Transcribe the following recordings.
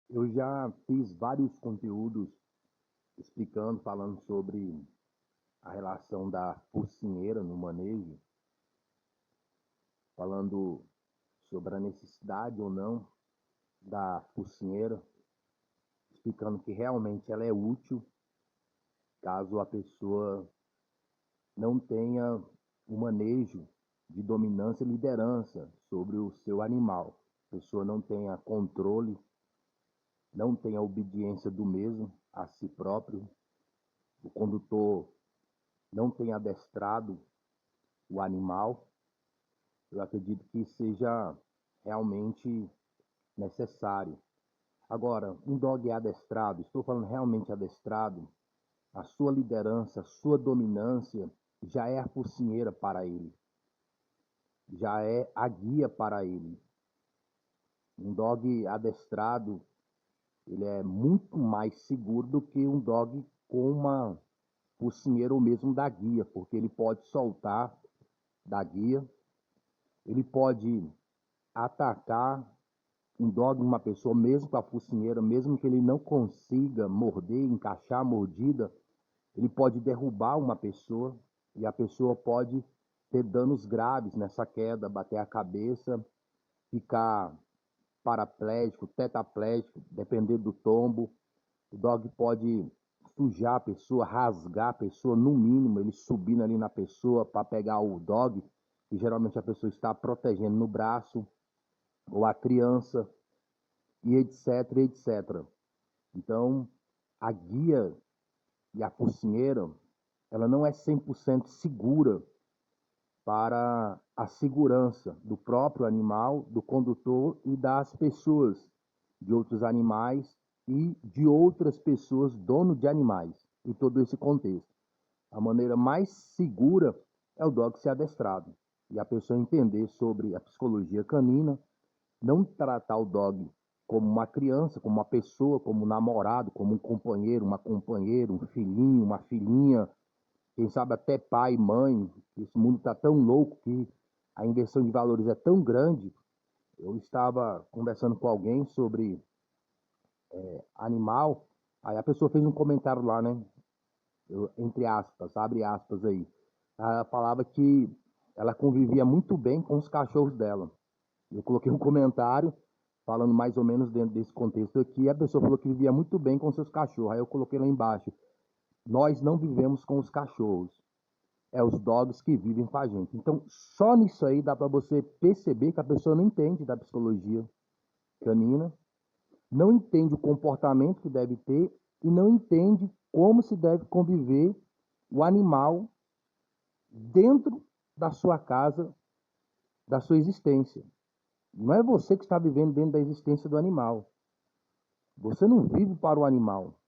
Eu já fiz vários conteúdos explicando, falando sobre a relação da focinheira no manejo, falando sobre a necessidade ou não da focinheira, explicando que realmente ela é útil caso a pessoa não tenha o manejo de dominância e liderança sobre o seu animal. A pessoa não tenha controle, não tenha obediência do mesmo a si próprio, o condutor não tenha adestrado o animal. Eu acredito que seja realmente necessário. Agora, um dog adestrado, estou falando realmente adestrado, a sua liderança, a sua dominância já é a focinheira para ele, já é a guia para ele. Um dog adestrado, ele é muito mais seguro do que um dog com uma focinheira ou mesmo da guia, porque ele pode soltar da guia, ele pode atacar um dog, uma pessoa, mesmo com a focinheira, mesmo que ele não consiga morder, encaixar a mordida, ele pode derrubar uma pessoa e a pessoa pode ter danos graves nessa queda, bater a cabeça, ficar paraplégico, tetraplégico, dependendo do tombo. O dog pode sujar a pessoa, rasgar a pessoa, no mínimo, ele subindo ali na pessoa para pegar o dog, que geralmente a pessoa está protegendo no braço, ou a criança, e etc, etc. Então, a guia e a focinheira, ela não é 100% segura para a segurança do próprio animal, do condutor e das pessoas, de outros animais e de outras pessoas, dono de animais, em todo esse contexto. A maneira mais segura é o dog ser adestrado e a pessoa entender sobre a psicologia canina, não tratar o dog como uma criança, como uma pessoa, como um namorado, como um companheiro, uma companheira, um filhinho, uma filhinha, quem sabe até pai, mãe. Esse mundo está tão louco que a inversão de valores é tão grande. Eu estava conversando com alguém sobre animal, aí a pessoa fez um comentário lá, né? Entre aspas, abre aspas aí. Ela falava que ela convivia muito bem com os cachorros dela. Eu coloquei um comentário falando mais ou menos dentro desse contexto aqui. A pessoa falou que vivia muito bem com seus cachorros. Aí eu coloquei lá embaixo: nós não vivemos com os cachorros, é os dogs que vivem com a gente. Então, só nisso aí dá para você perceber que a pessoa não entende da psicologia canina, não entende o comportamento que deve ter e não entende como se deve conviver o animal dentro da sua casa, da sua existência. Não é você que está vivendo dentro da existência do animal. Você não vive para o animal.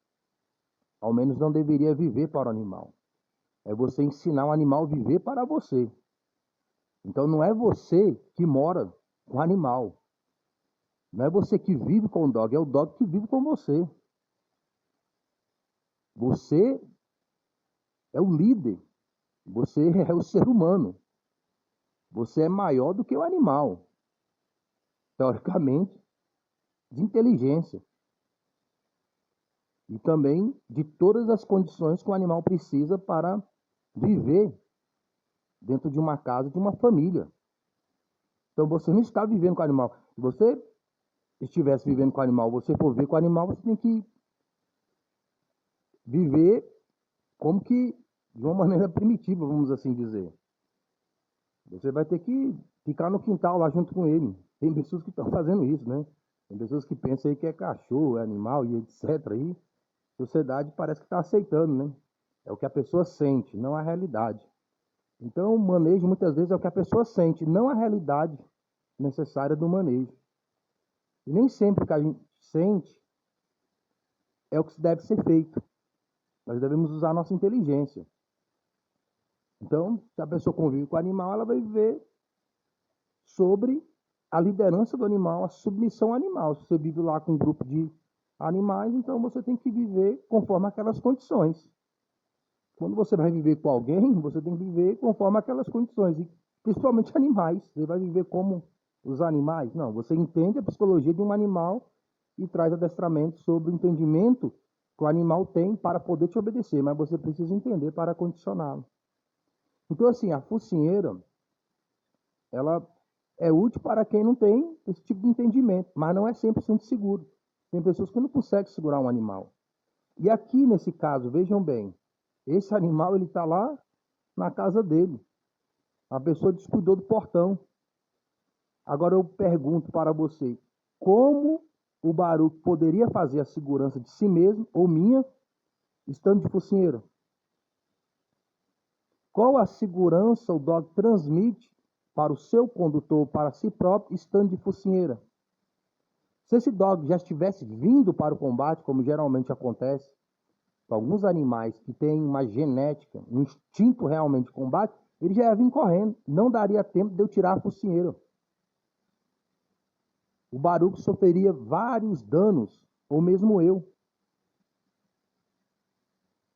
Ao menos não deveria viver para o animal. É você ensinar o animal a viver para você. Então não é você que mora com o animal. Não é você que vive com o dog, é o dog que vive com você. Você é o líder. Você é o ser humano. Você é maior do que o animal, teoricamente, de inteligência. E também de todas as condições que o animal precisa para viver dentro de uma casa, de uma família. Então você não está vivendo com o animal. Se você estivesse vivendo com o animal, você for ver com o animal, você tem que viver como que de uma maneira primitiva, vamos assim dizer. Você vai ter que ficar no quintal lá junto com ele. Tem pessoas que estão fazendo isso, né? Tem pessoas que pensam aí que é cachorro, é animal e etc. Aí a sociedade parece que está aceitando, né? É o que a pessoa sente, não a realidade. Então, o manejo muitas vezes é o que a pessoa sente, não a realidade necessária do manejo. E nem sempre o que a gente sente é o que deve ser feito. Nós devemos usar a nossa inteligência. Então, se a pessoa convive com o animal, ela vai viver sobre a liderança do animal, a submissão ao animal. Se você vive lá com um grupo de animais, então você tem que viver conforme aquelas condições. Quando você vai viver com alguém, você tem que viver conforme aquelas condições. E principalmente animais. Você vai viver como os animais? Não, você entende a psicologia de um animal e traz adestramento sobre o entendimento que o animal tem para poder te obedecer, mas você precisa entender para condicioná-lo. Então, assim, a focinheira, ela é útil para quem não tem esse tipo de entendimento, mas não é 100% seguro. Tem pessoas que não conseguem segurar um animal. E aqui, nesse caso, vejam bem, esse animal ele está lá na casa dele. A pessoa descuidou do portão. Agora eu pergunto para você, como o Baruch poderia fazer a segurança de si mesmo ou minha, estando de focinheira? Qual a segurança o dog transmite para o seu condutor, para si próprio, estando de focinheira? Se esse dog já estivesse vindo para o combate, como geralmente acontece, com alguns animais que têm uma genética, um instinto realmente de combate, ele já ia vir correndo. Não daria tempo de eu tirar a focinheira. O Baruch sofreria vários danos, ou mesmo eu.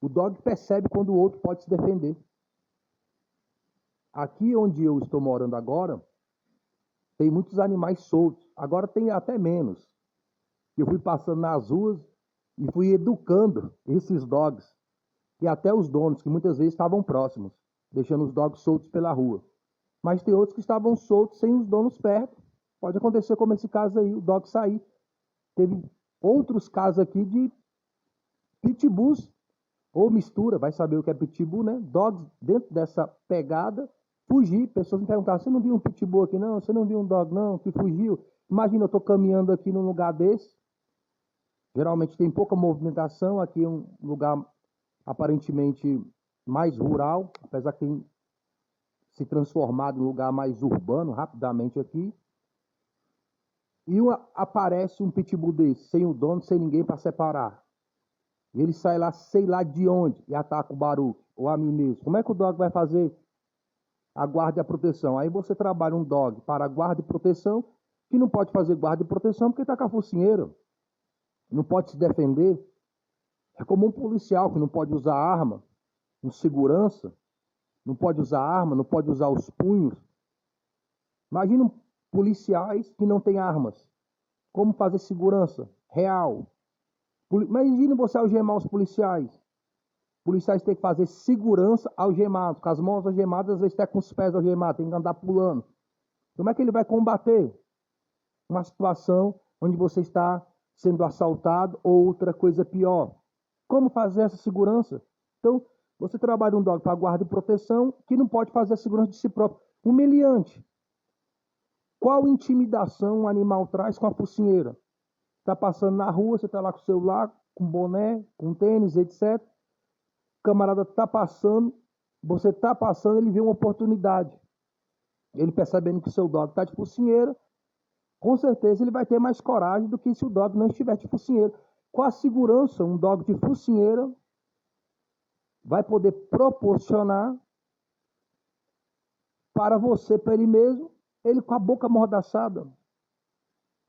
O dog percebe quando o outro pode se defender. Aqui onde eu estou morando agora, tem muitos animais soltos. Agora tem até menos. Eu fui passando nas ruas e fui educando esses dogs. E até os donos, que muitas vezes estavam próximos, deixando os dogs soltos pela rua. Mas tem outros que estavam soltos sem os donos perto. Pode acontecer como esse caso aí, o dog sair. Teve outros casos aqui de pitbulls, ou mistura, vai saber o que é pitbull, né? Dogs dentro dessa pegada, fugir. Pessoas me perguntavam, você não viu um pitbull aqui? Não, você não viu um dog, não, que fugiu? Imagina, eu estou caminhando aqui num lugar desse, geralmente tem pouca movimentação, aqui é um lugar aparentemente mais rural, apesar que tem se transformado em um lugar mais urbano rapidamente aqui. E aparece um pitbull desse, sem o dono, sem ninguém para separar. E ele sai lá, sei lá de onde, e ataca o Baruch, ou a mim mesmo. Como é que o dog vai fazer a guarda e a proteção? Aí você trabalha um dog para guarda e proteção, que não pode fazer guarda e proteção porque está com a focinheira. Não pode se defender. É como um policial que não pode usar arma, um segurança, não pode usar arma, não pode usar os punhos. Imagina policiais que não têm armas. Como fazer segurança real? Imagina você algemar os policiais. Policiais têm que fazer segurança algemados, com as mãos algemadas, às vezes até com os pés algemados, tem que andar pulando. Como é que ele vai combater uma situação onde você está sendo assaltado ou outra coisa pior? Como fazer essa segurança? Então, você trabalha um dog para guarda e proteção que não pode fazer a segurança de si próprio. Humilhante. Qual intimidação um animal traz com a focinheira? Está passando na rua, você está lá com o celular, com boné, com tênis, etc. O camarada está passando, você está passando, ele vê uma oportunidade. Ele percebendo que o seu dog está de focinheira, com certeza ele vai ter mais coragem do que se o dog não estiver de focinheira. Com a segurança, um dog de focinheira vai poder proporcionar para você, para ele mesmo, ele com a boca amordaçada.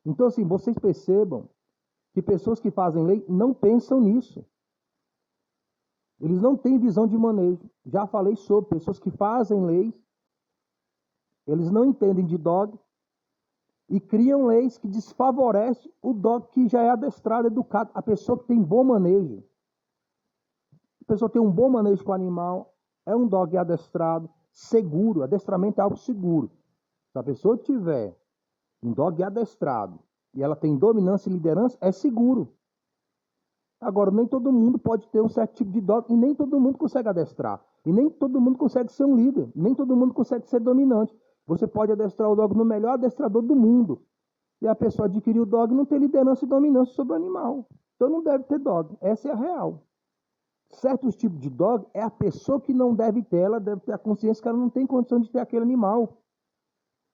Então, assim, vocês percebam que pessoas que fazem lei não pensam nisso. Eles não têm visão de manejo. Já falei sobre pessoas que fazem leis, eles não entendem de dog e criam leis que desfavorecem o dog que já é adestrado, educado, a pessoa que tem bom manejo. A pessoa tem um bom manejo com o animal, é um dog adestrado, seguro. Adestramento é algo seguro. Se a pessoa tiver um dog adestrado e ela tem dominância e liderança, é seguro. Agora, nem todo mundo pode ter um certo tipo de dog e nem todo mundo consegue adestrar. E nem todo mundo consegue ser um líder. Nem todo mundo consegue ser dominante. Você pode adestrar o dog no melhor adestrador do mundo. E a pessoa adquirir o dog e não ter liderança e dominância sobre o animal. Então não deve ter dog. Essa é a real. Certos tipos de dog é a pessoa que não deve ter. Ela deve ter a consciência que ela não tem condição de ter aquele animal.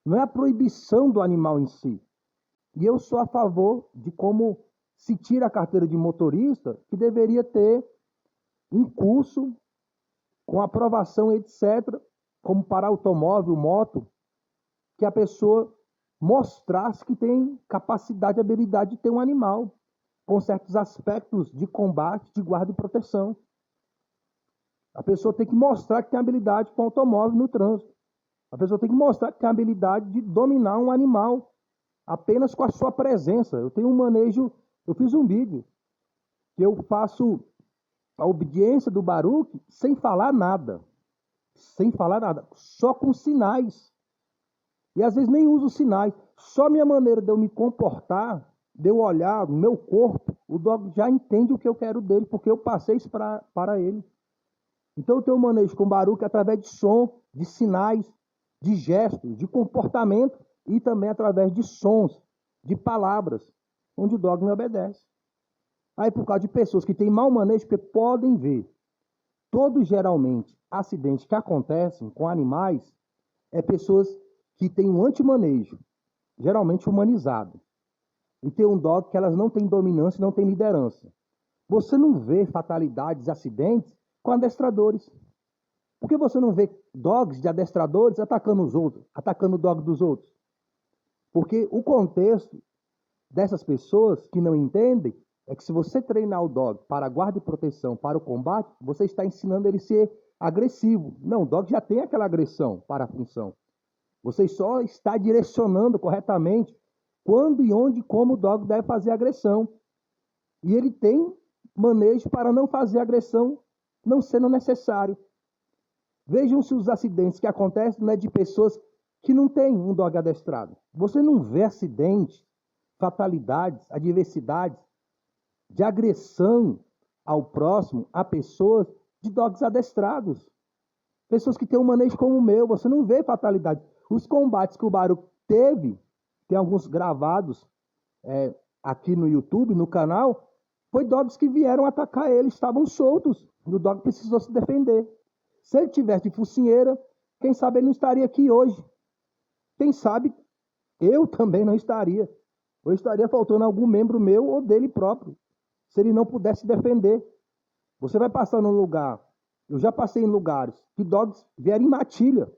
Não é a proibição do animal em si. E eu sou a favor de como se tira a carteira de motorista, que deveria ter um curso com aprovação, etc., como para automóvel, moto, que a pessoa mostrasse que tem capacidade e habilidade de ter um animal, com certos aspectos de combate, de guarda e proteção. A pessoa tem que mostrar que tem habilidade com automóvel no trânsito. A pessoa tem que mostrar que tem habilidade de dominar um animal apenas com a sua presença. Eu tenho um manejo Eu fiz um vídeo que eu faço a obediência do Baruch sem falar nada. Sem falar nada. Só com sinais. E às vezes nem uso sinais. Só minha maneira de eu me comportar, de eu olhar no meu corpo, o dog já entende o que eu quero dele, porque eu passei isso para ele. Então eu tenho um manejo com o Baruch através de som, de sinais, de gestos, de comportamento e também através de sons, de palavras, onde o dog me obedece. Aí por causa de pessoas que têm mau manejo, porque podem ver, todos geralmente acidentes que acontecem com animais, é pessoas que têm um antimanejo, geralmente humanizado. E tem um dog que elas não têm dominância, não têm liderança. Você não vê fatalidades, acidentes com adestradores. Por que você não vê dogs de adestradores atacando os outros, atacando o dog dos outros? Porque o contexto dessas pessoas que não entendem é que se você treinar o dog para guarda e proteção, para o combate, você está ensinando ele a ser agressivo. Não, o dog já tem aquela agressão para a função. Você só está direcionando corretamente quando e onde e como o dog deve fazer agressão. E ele tem manejo para não fazer agressão, não sendo necessário. Vejam-se os acidentes que acontecem, né, de pessoas que não têm um dog adestrado. Você não vê acidentes, fatalidades, adversidades, de agressão ao próximo, a pessoas de dogs adestrados. Pessoas que têm um manejo como o meu, você não vê fatalidade. Os combates que o Baruch teve, tem alguns gravados aqui no YouTube, no canal, foi dogs que vieram atacar ele, estavam soltos. O dog precisou se defender. Se ele tivesse de focinheira, quem sabe ele não estaria aqui hoje. Quem sabe eu também não estaria. Ou estaria faltando algum membro meu ou dele próprio. Se ele não pudesse defender. Você vai passar num lugar, eu já passei em lugares, que dogs vieram em matilha.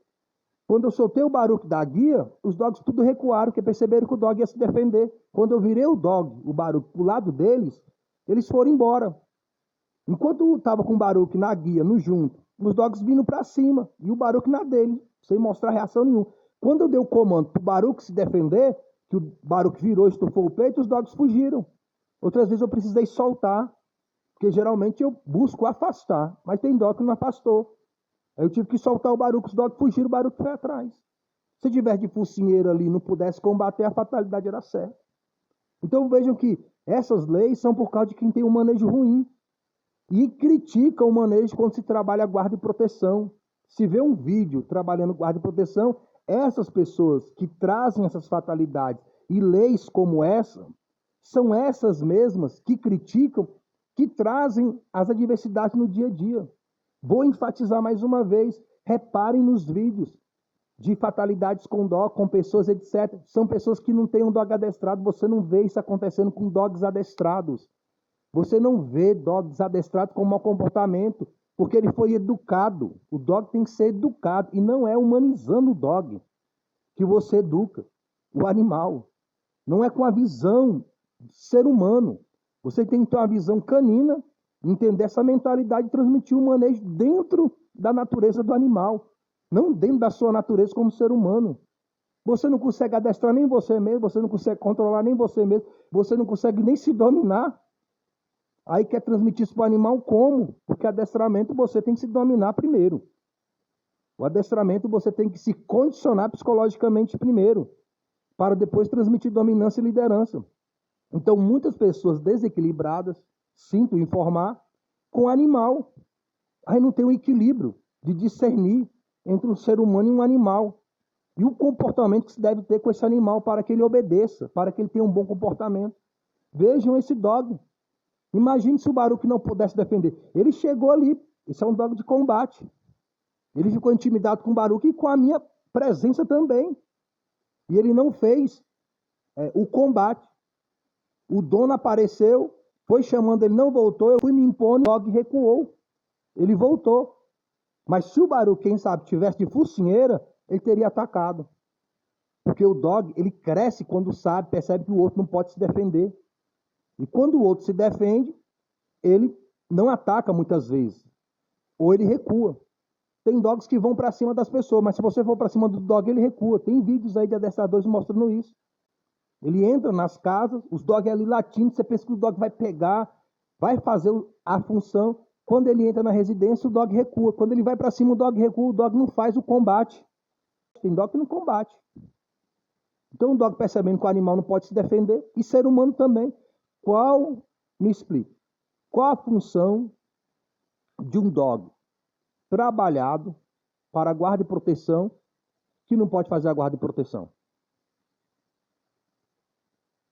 Quando eu soltei o Baruch da guia, os dogs tudo recuaram, porque perceberam que o dog ia se defender. Quando eu virei o Baruch, pro lado deles, eles foram embora. Enquanto eu estava com o Baruch na guia, no junto, os dogs vindo para cima, e o Baruch na dele, sem mostrar reação nenhuma. Quando eu dei o comando para o Baruch se defender, que o Baruch virou, estufou o peito, os dogs fugiram. Outras vezes eu precisei soltar, porque geralmente eu busco afastar, mas tem dog que não afastou. Aí eu tive que soltar o Baruch, os dogs fugiram, o Baruch foi atrás. Se tivesse de focinheiro ali, não pudesse combater, a fatalidade era certa. Então vejam que essas leis são por causa de quem tem um manejo ruim. E criticam o manejo quando se trabalha guarda e proteção. Se vê um vídeo trabalhando guarda e proteção, essas pessoas que trazem essas fatalidades e leis como essa, são essas mesmas que criticam, que trazem as adversidades no dia a dia. Vou enfatizar mais uma vez, reparem nos vídeos de fatalidades com dog, com pessoas, etc. São pessoas que não têm um dog adestrado, você não vê isso acontecendo com dogs adestrados. Você não vê dog desadestrado com mau comportamento, porque ele foi educado. O dog tem que ser educado, e não é humanizando o dog que você educa o animal. Não é com a visão de ser humano. Você tem que ter uma visão canina, entender essa mentalidade e transmitir o manejo dentro da natureza do animal, não dentro da sua natureza como ser humano. Você não consegue adestrar nem você mesmo, você não consegue controlar nem você mesmo, você não consegue nem se dominar. Aí quer transmitir isso para o animal como? Porque adestramento você tem que se dominar primeiro. O adestramento você tem que se condicionar psicologicamente primeiro, para depois transmitir dominância e liderança. Então, muitas pessoas desequilibradas, sinto informar, com animal. Aí não tem um equilíbrio de discernir entre um ser humano e um animal. E o comportamento que se deve ter com esse animal para que ele obedeça, para que ele tenha um bom comportamento. Vejam esse dog. Imagine se o Baruch não pudesse defender. Ele chegou ali, isso é um dog de combate. Ele ficou intimidado com o Baruch e com a minha presença também. E ele não fez o combate. O dono apareceu, foi chamando, ele não voltou, eu fui me impondo, o dog recuou. Ele voltou. Mas se o Baruch, quem sabe, tivesse de focinheira, ele teria atacado. Porque o dog, ele cresce quando sabe, percebe que o outro não pode se defender. E quando o outro se defende, ele não ataca muitas vezes. Ou ele recua. Tem dogs que vão para cima das pessoas, mas se você for para cima do dog, ele recua. Tem vídeos aí de adestradores mostrando isso. Ele entra nas casas, os dogs ali latindo, você pensa que o dog vai pegar, vai fazer a função. Quando ele entra na residência, o dog recua. Quando ele vai para cima, o dog recua, o dog não faz o combate. Tem dog que não combate. Então o dog percebendo que o animal não pode se defender, e ser humano também. Me explica, qual a função de um dog trabalhado para guarda e proteção que não pode fazer a guarda e proteção?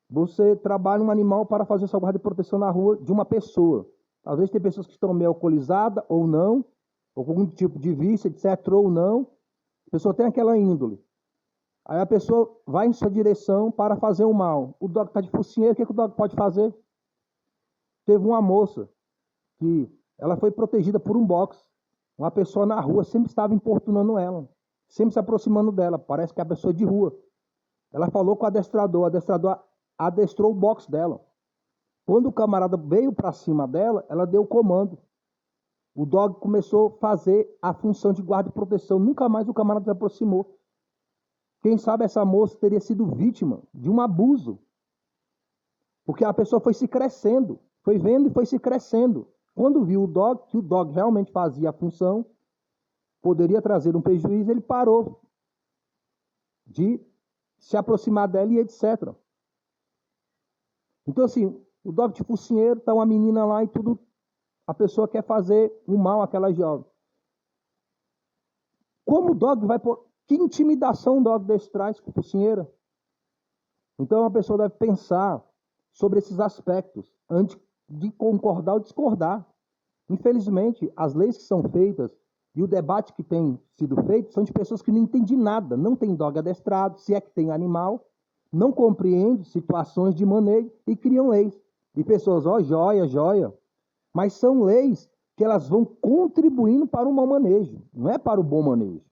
Você trabalha um animal para fazer sua guarda e proteção na rua de uma pessoa. Às vezes tem pessoas que estão meio alcoolizadas ou não, ou com algum tipo de vício, etc. ou não. A pessoa tem aquela índole. Aí a pessoa vai em sua direção para fazer o mal. O dog está de focinheiro, o que o dog pode fazer? Teve uma moça que ela foi protegida por um box. Uma pessoa na rua sempre estava importunando ela, sempre se aproximando dela. Parece que é a pessoa de rua. Ela falou com o adestrador adestrou o box dela. Quando o camarada veio para cima dela, ela deu o comando. O dog começou a fazer a função de guarda e proteção. Nunca mais o camarada se aproximou. Quem sabe essa moça teria sido vítima de um abuso. Porque a pessoa foi se crescendo, foi vendo e foi se crescendo. Quando viu o dog, que o dog realmente fazia a função, poderia trazer um prejuízo, ele parou de se aproximar dela e etc. Então, assim, o dog de focinheiro, tá uma menina lá e tudo, a pessoa quer fazer um mal àquela jovem. Como o dog vai pôr... Que intimidação o dog desse traz com focinheira? Então, a pessoa deve pensar sobre esses aspectos antes de concordar ou discordar. Infelizmente, as leis que são feitas e o debate que tem sido feito são de pessoas que não entendem nada, não tem dog adestrado, se é que tem animal, não compreendem situações de manejo e criam leis. E pessoas, joia, joia. Mas são leis que elas vão contribuindo para o mau manejo, não é para o bom manejo.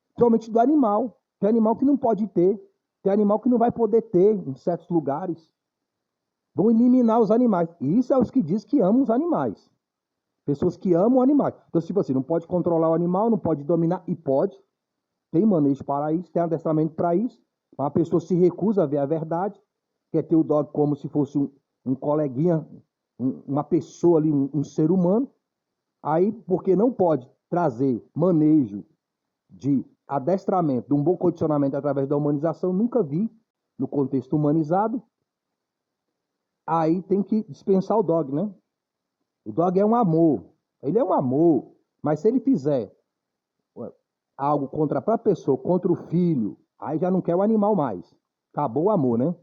Principalmente do animal. Tem animal que não pode ter, tem animal que não vai poder ter em certos lugares. Vão eliminar os animais. E isso é os que diz que amam os animais. Pessoas que amam animais. Então, tipo assim, não pode controlar o animal, não pode dominar, e pode. Tem manejo para isso, tem adestramento para isso. Mas a pessoa se recusa a ver a verdade, quer ter o dog como se fosse um coleguinha, uma pessoa ali, um ser humano. Aí, porque não pode trazer manejo de adestramento, de um bom condicionamento através da humanização, nunca vi no contexto humanizado. Aí tem que dispensar o dog, né? O dog é um amor. Ele é um amor. Mas se ele fizer algo contra a própria pessoa, contra o filho, aí já não quer o animal mais. Acabou o amor, né?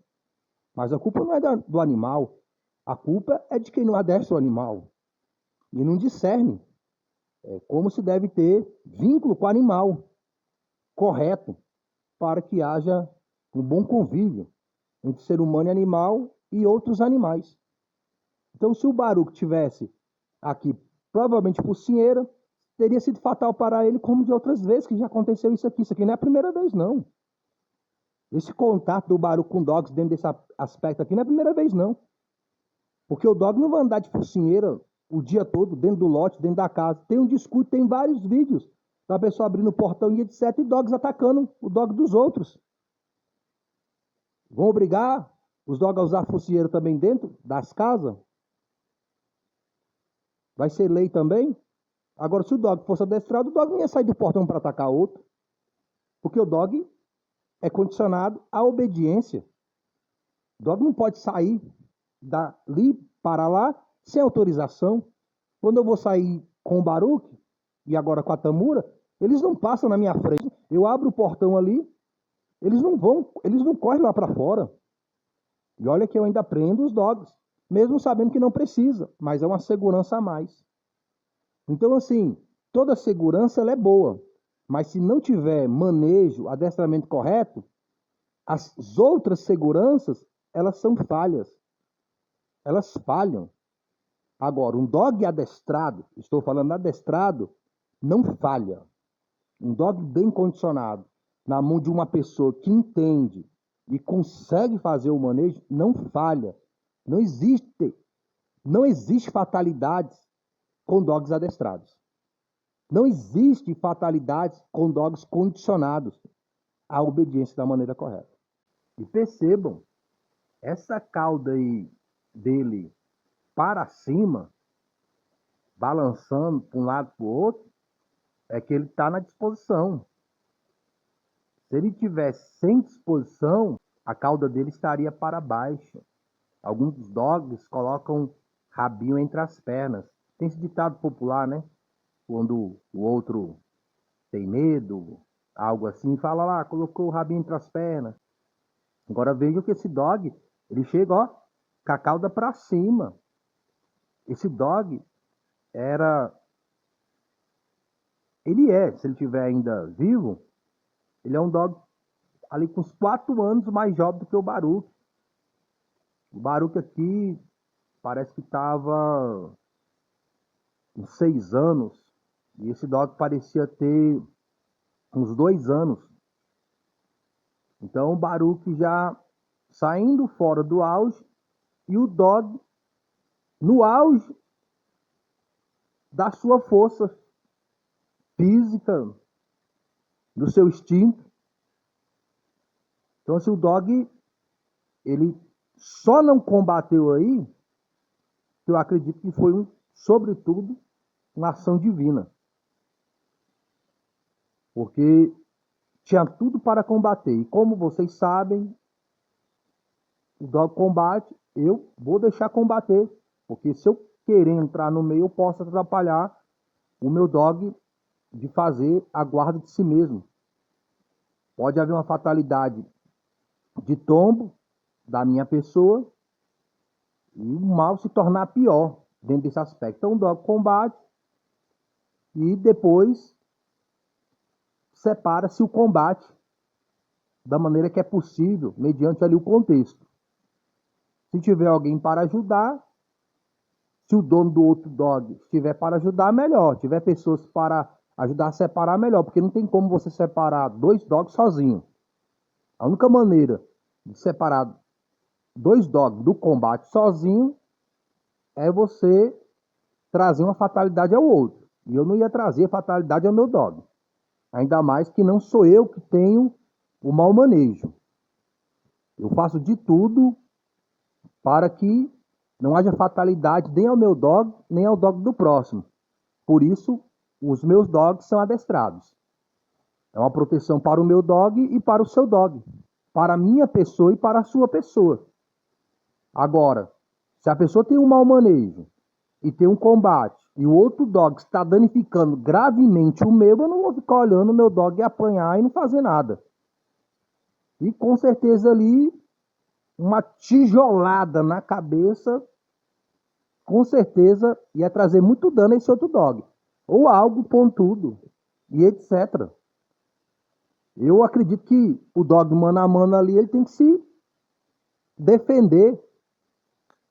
Mas a culpa não é do animal. A culpa é de quem não adestra o animal. E não discerne como se deve ter vínculo com o animal correto para que haja um bom convívio entre ser humano e animal e outros animais. Então, se o Baruch tivesse aqui, provavelmente focinheira, teria sido fatal para ele, como de outras vezes que já aconteceu isso aqui. Isso aqui não é a primeira vez, não. Esse contato do Baruch com dogs dentro desse aspecto aqui não é a primeira vez, não. Porque o dog não vai andar de focinheira o dia todo, dentro do lote, dentro da casa. Tem um discurso, tem vários vídeos da pessoa abrindo o portão e etc, e dogs atacando o dog dos outros. Vão obrigar os dogs a usar focinheira também dentro das casas? Vai ser lei também? Agora, se o dog fosse adestrado, o dog não ia sair do portão para atacar outro. Porque o dog é condicionado à obediência. O dog não pode sair dali para lá sem autorização. Quando eu vou sair com o Baruch, e agora com a Tamura, eles não passam na minha frente. Eu abro o portão ali, eles não correm lá para fora. E olha que eu ainda prendo os dogs, mesmo sabendo que não precisa, mas é uma segurança a mais. Então, assim, toda segurança ela é boa, mas se não tiver manejo, adestramento correto, as outras seguranças, elas são falhas. Elas falham. Agora, um dog adestrado, estou falando adestrado, não falha. Um dog bem condicionado, na mão de uma pessoa que entende e consegue fazer o manejo, não falha. Não existe fatalidades com dogs adestrados. Não existe fatalidades com dogs condicionados à obediência da maneira correta. E percebam essa cauda aí dele para cima, balançando para um lado para o outro, é que ele está na disposição. Se ele tivesse sem disposição, a cauda dele estaria para baixo. Alguns dogs colocam rabinho entre as pernas. Tem esse ditado popular, né? Quando o outro tem medo, algo assim, fala lá, colocou o rabinho entre as pernas. Agora veja que esse dog, ele chega, ó, com a cauda para cima. Esse dog era... Ele se ele estiver ainda vivo, ele é um dog ali com uns 4 anos mais jovem do que o Baruch. O Baruch aqui parece que estava uns 6 anos. E esse dog parecia ter uns 2 anos. Então o Baruch já saindo fora do auge e o dog no auge da sua força física, do seu instinto. Então, assim, o dog, ele só não combateu aí, que eu acredito que foi, sobretudo, uma ação divina. Porque tinha tudo para combater. E como vocês sabem, o dog combate, eu vou deixar combater. Porque se eu querer entrar no meio, eu posso atrapalhar o meu dog de fazer a guarda de si mesmo. Pode haver uma fatalidade de tombo da minha pessoa e o mal se tornar pior dentro desse aspecto. Então o dog combate e depois separa-se o combate da maneira que é possível, mediante ali o contexto. Se tiver alguém para ajudar, se o dono do outro dog estiver para ajudar, melhor. Se tiver pessoas para ajudar a separar, melhor. Porque não tem como você separar 2 dogs sozinho. A única maneira de separar 2 dogs do combate sozinho é você trazer uma fatalidade ao outro. E eu não ia trazer fatalidade ao meu dog. Ainda mais que não sou eu que tenho o mau manejo. Eu faço de tudo para que não haja fatalidade nem ao meu dog, nem ao dog do próximo. Por isso, os meus dogs são adestrados. É uma proteção para o meu dog e para o seu dog. Para a minha pessoa e para a sua pessoa. Agora, se a pessoa tem um mau manejo e tem um combate e o outro dog está danificando gravemente o meu, eu não vou ficar olhando o meu dog apanhar e não fazer nada. E com certeza ali, uma tijolada na cabeça, com certeza ia trazer muito dano a esse outro dog. Ou algo pontudo, e etc. Eu acredito que o dog mano a mano ali, ele tem que se defender.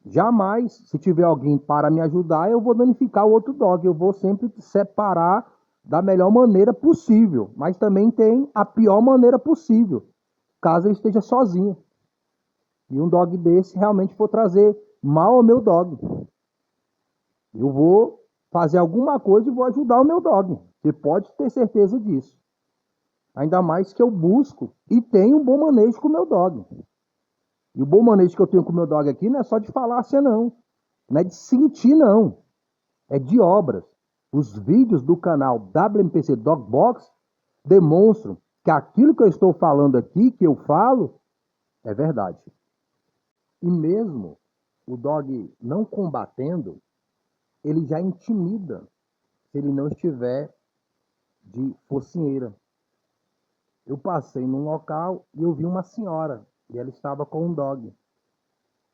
Jamais, se tiver alguém para me ajudar, eu vou danificar o outro dog. Eu vou sempre separar da melhor maneira possível. Mas também tem a pior maneira possível, caso eu esteja sozinho. E um dog desse realmente for trazer mal ao meu dog. Eu vou fazer alguma coisa e vou ajudar o meu dog. Você pode ter certeza disso. Ainda mais que eu busco e tenho um bom manejo com o meu dog. E o bom manejo que eu tenho com o meu dog aqui não é só de falácia, não. Não é de sentir, não. É de obras. Os vídeos do canal WMPC Dog Box demonstram que aquilo que eu estou falando aqui, que eu falo, é verdade. E mesmo o dog não combatendo, ele já intimida se ele não estiver de focinheira. Eu passei num local e eu vi uma senhora e ela estava com um dog.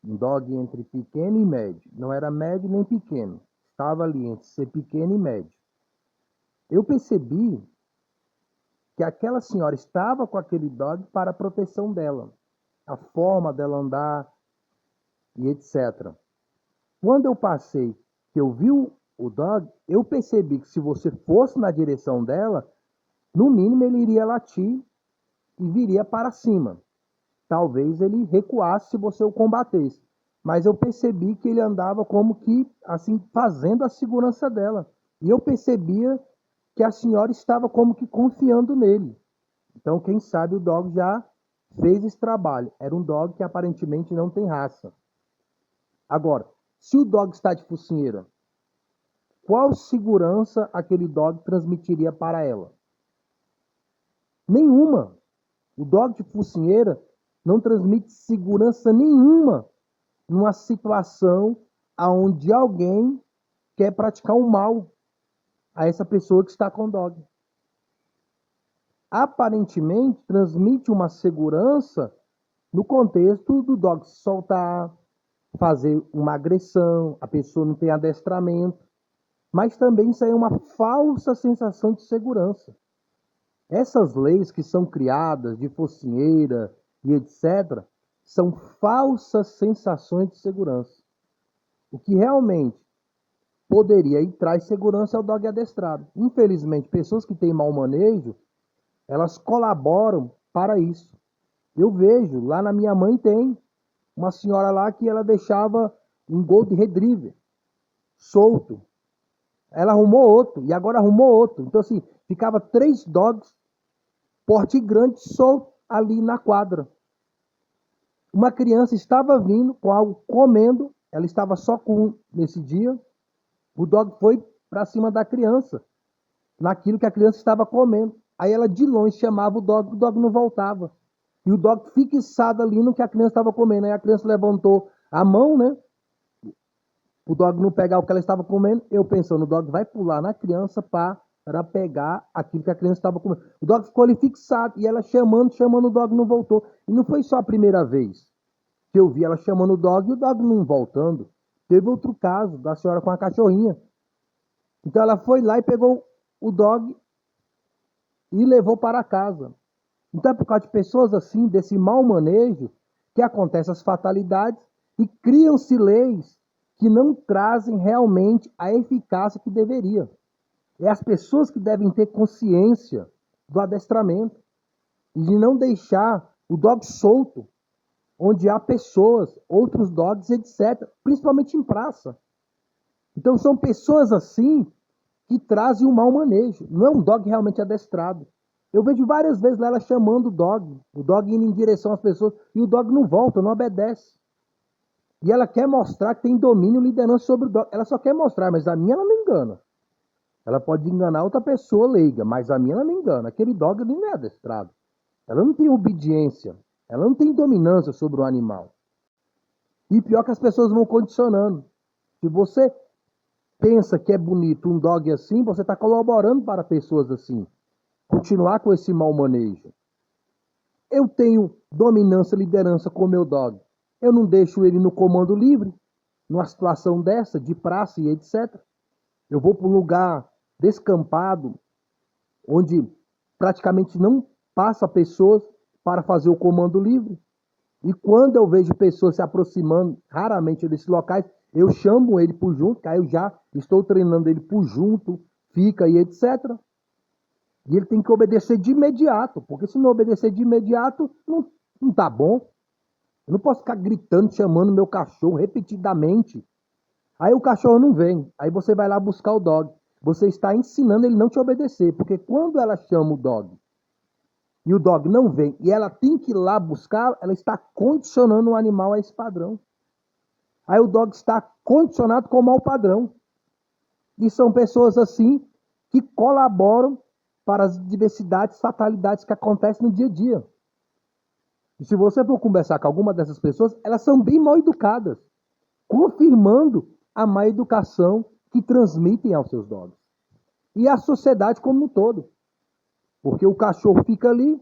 Um dog entre pequeno e médio. Não era médio nem pequeno. Estava ali entre ser pequeno e médio. Eu percebi que aquela senhora estava com aquele dog para a proteção dela. A forma dela andar e etc. Quando eu passei, que eu vi o dog, eu percebi que se você fosse na direção dela, no mínimo ele iria latir e viria para cima. Talvez ele recuasse se você o combatesse. Mas eu percebi que ele andava como que, assim, fazendo a segurança dela. E eu percebia que a senhora estava como que confiando nele. Então, quem sabe o dog já fez esse trabalho. Era um dog que aparentemente não tem raça. Agora, se o dog está de focinheira, qual segurança aquele dog transmitiria para ela? Nenhuma. O dog de focinheira não transmite segurança nenhuma numa situação onde alguém quer praticar um mal a essa pessoa que está com o dog. Aparentemente, transmite uma segurança no contexto do dog se soltar, fazer uma agressão, a pessoa não tem adestramento, mas também isso aí é uma falsa sensação de segurança. Essas leis que são criadas de focinheira e etc., são falsas sensações de segurança. O que realmente poderia e traz segurança é o dog adestrado. Infelizmente, pessoas que têm mau manejo, elas colaboram para isso. Eu vejo, lá na minha mãe tem uma senhora lá que ela deixava um Golden Retriever solto. Ela arrumou outro, e agora arrumou outro. Então, assim, ficava 3 dogs, porte grande, solto ali na quadra. Uma criança estava vindo com algo comendo, ela estava só com um nesse dia. O dog foi para cima da criança, naquilo que a criança estava comendo. Aí ela de longe chamava o dog não voltava. E o dog fixado ali no que a criança estava comendo. Aí a criança levantou a mão, né? O dog não pegar o que ela estava comendo. Eu pensando, o dog vai pular na criança para pegar aquilo que a criança estava comendo. O dog ficou ali fixado e ela chamando, o dog não voltou. E não foi só a primeira vez que eu vi ela chamando o dog e o dog não voltando. Teve outro caso da senhora com a cachorrinha. Então ela foi lá e pegou o dog e levou para casa. Então é por causa de pessoas assim, desse mau manejo, que acontecem as fatalidades e criam-se leis que não trazem realmente a eficácia que deveria. É as pessoas que devem ter consciência do adestramento e de não deixar o dog solto, onde há pessoas, outros dogs, etc., principalmente em praça. Então são pessoas assim que trazem um mau manejo. Não é um dog realmente adestrado. Eu vejo várias vezes lá ela chamando o dog indo em direção às pessoas, e o dog não volta, não obedece. E ela quer mostrar que tem domínio e liderança sobre o dog. Ela só quer mostrar, mas a minha ela não engana. Ela pode enganar outra pessoa leiga, mas a minha ela não engana. Aquele dog ali não é adestrado. Ela não tem obediência. Ela não tem dominância sobre o animal. E pior que as pessoas vão condicionando. Se você pensa que é bonito um dog assim, você está colaborando para pessoas assim. Continuar com esse mau manejo. Eu tenho dominância, liderança com o meu dog. Eu não deixo ele no comando livre, numa situação dessa, de praça e etc. Eu vou para um lugar descampado, onde praticamente não passa pessoas para fazer o comando livre. E quando eu vejo pessoas se aproximando, raramente desses locais, eu chamo ele por junto, que aí eu já estou treinando ele por junto, fica e etc. E ele tem que obedecer de imediato, porque se não obedecer de imediato, não tá bom. Eu não posso ficar gritando, chamando meu cachorro repetidamente. Aí o cachorro não vem. Aí você vai lá buscar o dog. Você está ensinando ele não te obedecer, porque quando ela chama o dog e o dog não vem e ela tem que ir lá buscar, ela está condicionando o animal a esse padrão. Aí o dog está condicionado com o mau padrão. E são pessoas assim que colaboram para as diversidades, fatalidades que acontecem no dia a dia. E se você for conversar com alguma dessas pessoas, elas são bem mal educadas, confirmando a má educação que transmitem aos seus dogs. E a sociedade como um todo. Porque o cachorro fica ali,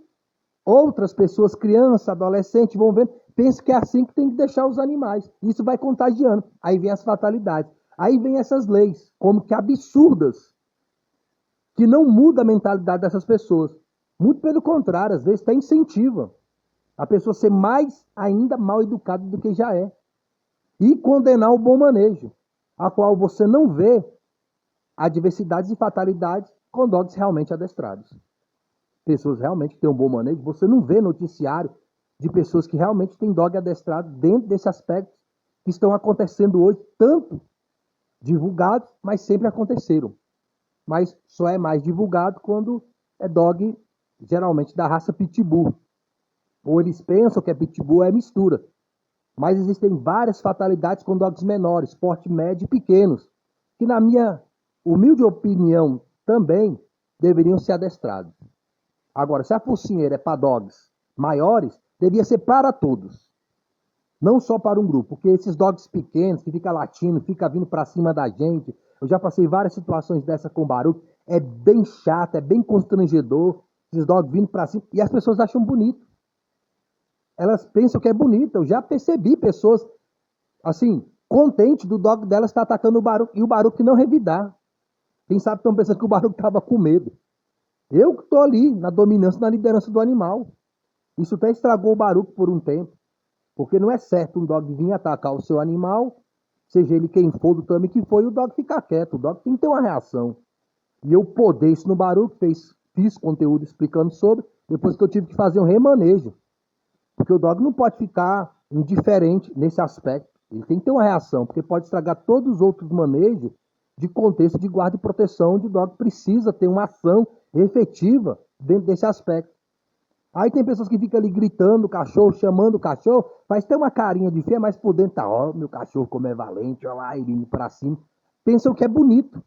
outras pessoas, crianças, adolescentes, vão vendo, pensam que é assim que tem que deixar os animais. Isso vai contagiando. Aí vem as fatalidades. Aí vem essas leis, como que absurdas, que não muda a mentalidade dessas pessoas. Muito pelo contrário, às vezes até incentiva a pessoa a ser mais ainda mal educada do que já é. E condenar o bom manejo, a qual você não vê adversidades e fatalidades com dogs realmente adestrados. Pessoas realmente que têm um bom manejo, você não vê noticiário de pessoas que realmente têm dog adestrado dentro desse aspecto que estão acontecendo hoje, tanto divulgados, mas sempre aconteceram. Mas só é mais divulgado quando é dog, geralmente da raça Pitbull. Ou eles pensam que a pitbull é mistura. Mas existem várias fatalidades com dogs menores, porte médio e pequenos, que na minha humilde opinião também deveriam ser adestrados. Agora, se a focinheira é para dogs maiores, devia ser para todos. Não só para um grupo, porque esses dogs pequenos que fica latindo, fica vindo para cima da gente, eu já passei várias situações dessa com o Baruch, é bem chato, é bem constrangedor, esses dogs vindo para cima, e as pessoas acham bonito. Elas pensam que é bonito, eu já percebi pessoas, assim, contentes do dog delas estar atacando o Baruch, e o Baruch não revidar. Quem sabe estão pensando que o Baruch estava com medo. Eu que estou ali, na dominância, na liderança do animal. Isso até estragou o Baruch por um tempo. Porque não é certo um dog vir atacar o seu animal, seja ele quem for, do tamanho que for, e o dog ficar quieto. O dog tem que ter uma reação. E eu podei isso no Baruch, fiz conteúdo explicando sobre, depois que eu tive que fazer um remanejo. Porque o dog não pode ficar indiferente nesse aspecto. Ele tem que ter uma reação, porque pode estragar todos os outros manejos de contexto de guarda e proteção, onde o dog precisa ter uma ação efetiva dentro desse aspecto. Aí tem pessoas que ficam ali gritando o cachorro, chamando o cachorro, faz ter uma carinha de feia, mas por dentro tá, ó, meu cachorro como é valente, ó lá, ele indo pra cima. Pensam que é bonito.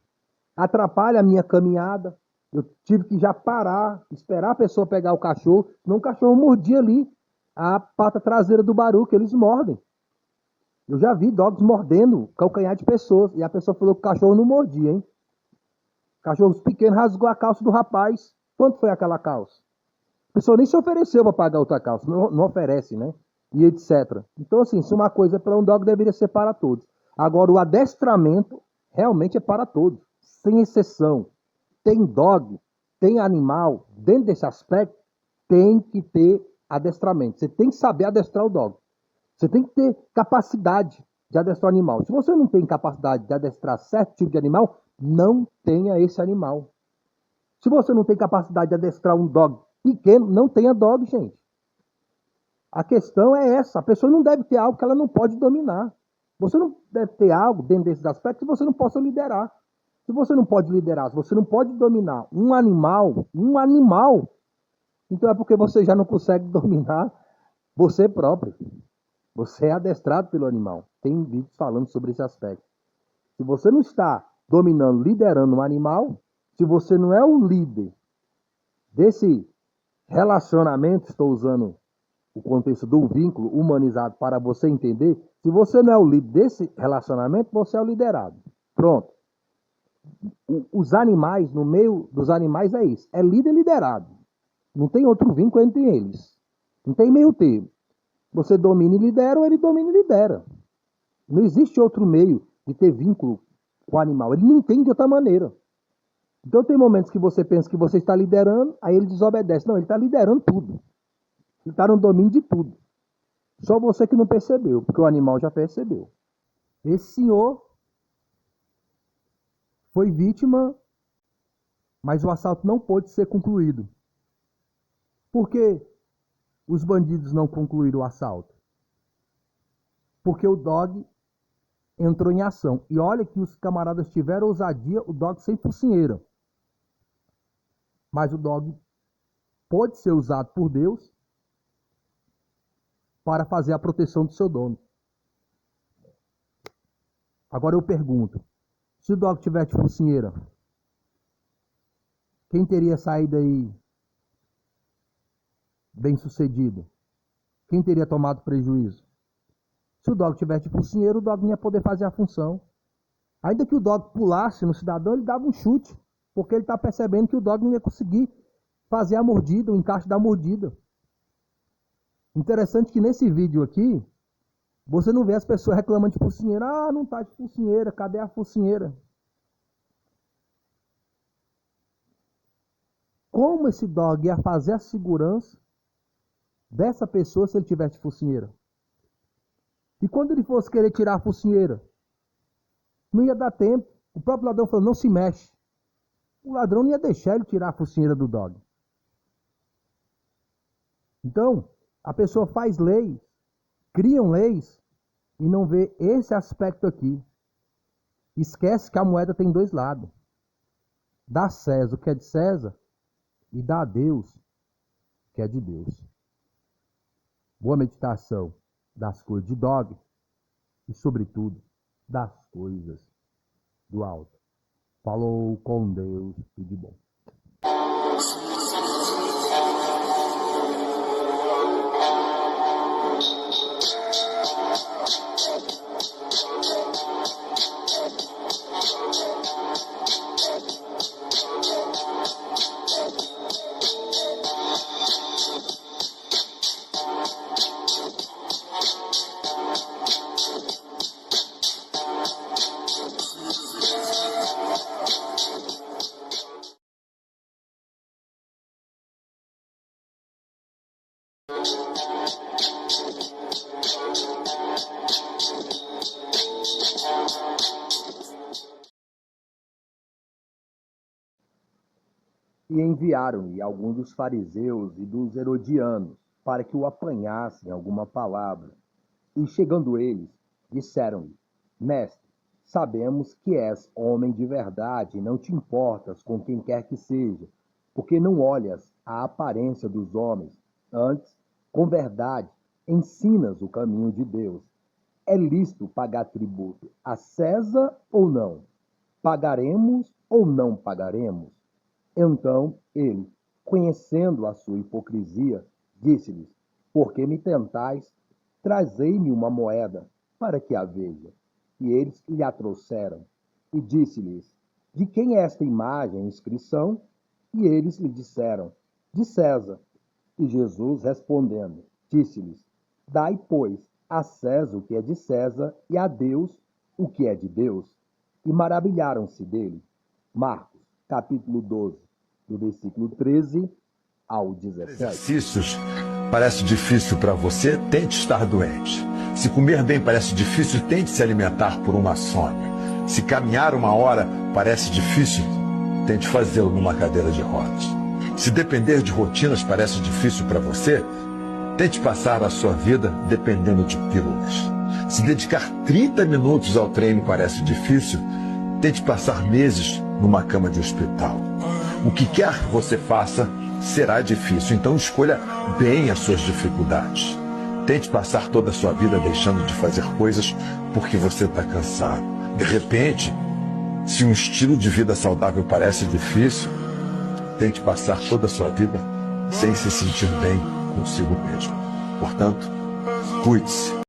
Atrapalha a minha caminhada. Eu tive que já parar, esperar a pessoa pegar o cachorro, senão o cachorro mordia ali a pata traseira do Baruch, eles mordem. Eu já vi dogs mordendo calcanhar de pessoas, e a pessoa falou que o cachorro não mordia, hein? Cachorros pequenos rasgou a calça do rapaz. Quanto foi aquela calça? A pessoa nem se ofereceu para pagar outra calça, não oferece, né? E etc. Então, assim, se uma coisa é para um dog, deveria ser para todos. Agora, o adestramento realmente é para todos, sem exceção. Tem dog, tem animal, dentro desse aspecto, tem que ter adestramento. Você tem que saber adestrar o dog. Você tem que ter capacidade de adestrar o animal. Se você não tem capacidade de adestrar certo tipo de animal, não tenha esse animal. Se você não tem capacidade de adestrar um dog pequeno, não tenha dog, gente. A questão é essa. A pessoa não deve ter algo que ela não pode dominar. Você não deve ter algo dentro desses aspectos que você não possa liderar. Se você não pode liderar, se você não pode dominar um animal, então é porque você já não consegue dominar você próprio. Você é adestrado pelo animal. Tem vídeos falando sobre esse aspecto. Se você não está dominando, liderando um animal, se você não é o líder desse relacionamento, estou usando o contexto do vínculo humanizado para você entender, se você não é o líder desse relacionamento, você é o liderado. Pronto. Os animais, no meio dos animais é isso. É líder e liderado. Não tem outro vínculo entre eles. Não tem meio termo. Você domina e lidera ou ele domina e lidera. Não existe outro meio de ter vínculo com o animal. Ele não entende de outra maneira. Então tem momentos que você pensa que você está liderando, aí ele desobedece. Não, ele está liderando tudo. Ele está no domínio de tudo. Só você que não percebeu, porque o animal já percebeu. Esse senhor foi vítima, mas o assalto não pôde ser concluído. Por que os bandidos não concluíram o assalto? Porque o dog entrou em ação. E olha que os camaradas tiveram ousadia, o dog sem focinheira. Mas o dog pode ser usado por Deus para fazer a proteção do seu dono. Agora eu pergunto, se o dog tivesse focinheira, quem teria saído aí bem sucedido? Quem teria tomado prejuízo? Se o dog tivesse focinheira, o dog não ia poder fazer a função. Ainda que o dog pulasse no cidadão, ele dava um chute, porque ele está percebendo que o dog não ia conseguir fazer a mordida, o encaixe da mordida. Interessante que nesse vídeo aqui, você não vê as pessoas reclamando de focinheira. Ah, não tá de focinheira, cadê a focinheira? Como esse dog ia fazer a segurança dessa pessoa se ele tivesse focinheira? E quando ele fosse querer tirar a focinheira, não ia dar tempo. O próprio ladrão falou, não se mexe. O ladrão não ia deixar ele tirar a focinheira do dog. Então, a pessoa faz leis, criam leis e não vê esse aspecto aqui. Esquece que a moeda tem dois lados. Dá a César o que é de César e dá a Deus o que é de Deus. Boa meditação das coisas de dog e, sobretudo, das coisas do alto. Falou com Deus, tudo de bom. E enviaram-lhe alguns dos fariseus e dos herodianos, para que o apanhassem alguma palavra. E chegando eles, disseram-lhe: Mestre, sabemos que és homem de verdade e não te importas com quem quer que seja, porque não olhas a aparência dos homens, antes, com verdade, ensinas o caminho de Deus. É lícito pagar tributo a César ou não? Pagaremos ou não pagaremos? Então ele, conhecendo a sua hipocrisia, disse-lhes: Por que me tentais? Trazei-me uma moeda, para que a veja. E eles lhe a trouxeram. E disse-lhes: De quem é esta imagem e inscrição? E eles lhe disseram: De César. E Jesus, respondendo, disse-lhes: Dai, pois, a César o que é de César, e a Deus o que é de Deus. E maravilharam-se dele. Marcos, capítulo 12, do versículo 13 ao 17. Exercícios parece difícil para você, tente estar doente. Se comer bem parece difícil, tente se alimentar por uma sonha. Se caminhar 1 hora parece difícil, tente fazê-lo numa cadeira de rodas. Se depender de rotinas parece difícil para você, tente passar a sua vida dependendo de pílulas. Se dedicar 30 minutos ao treino parece difícil, tente passar meses numa cama de hospital. O que quer que você faça será difícil, então escolha bem as suas dificuldades. Tente passar toda a sua vida deixando de fazer coisas porque você está cansado. De repente, se um estilo de vida saudável parece difícil, tente passar toda a sua vida sem se sentir bem consigo mesmo. Portanto, cuide-se.